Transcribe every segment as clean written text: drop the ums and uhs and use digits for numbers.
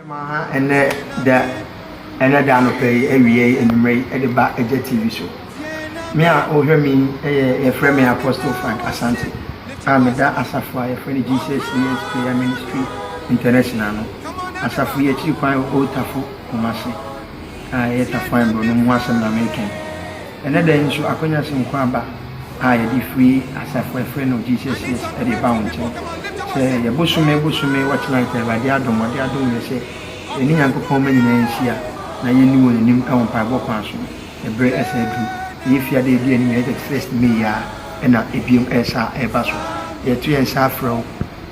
And da no pay every and Ray at the back at the TV show. Me over me a friend me Apostle Frank Asante. I'm a da Asafua, a friend Jesus prayer ministry international. Asafua a chief fine old tafu Kumasi. I ate a fine Bruno Wasson American. Another issue I couldn't see Kwamba. I did free Asafua friend of Jesus at the bounty. Say, Busume, watch like the Radiadon, what they are doing, they say. Any young woman in Asia, now you knew in him on Pabo Passion, a break as I do. If you are the animated first me, and not if you are a basso, a 2 and saffron,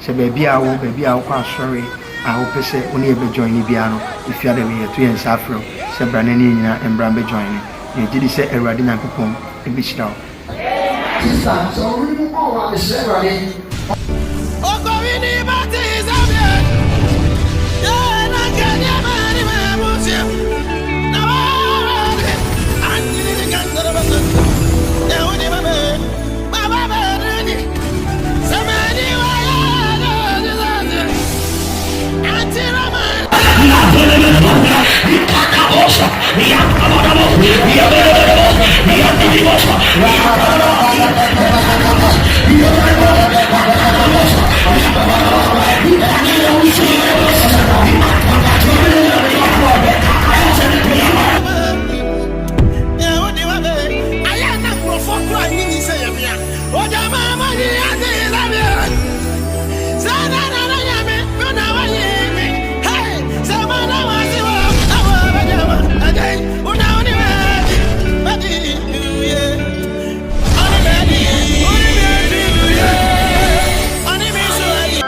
say baby, I will be quite sorry. I hope I say only ever join the piano if you are the way 2 and saffron, say Brananina and Brambe joining. You did say a Radina Coupon, a bitch now. So, we all say,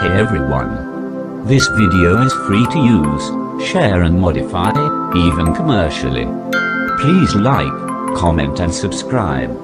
Hey everyone. This video is free to use, share and modify, even commercially. Please like, comment and subscribe.